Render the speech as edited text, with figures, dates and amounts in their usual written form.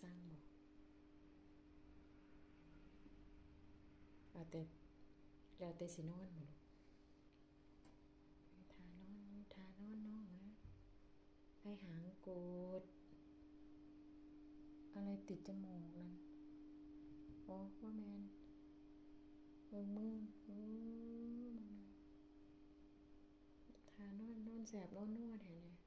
สร้างบอกเอาแต่แล้วแต่สินอนบ่ลูกทานอนทานอนน้องนะไอหางโกดอะไรติดจมูกนั่นโอ้ว่าแมนมือโอ้ทานอนนอนแสบนอนนวดแถวนี้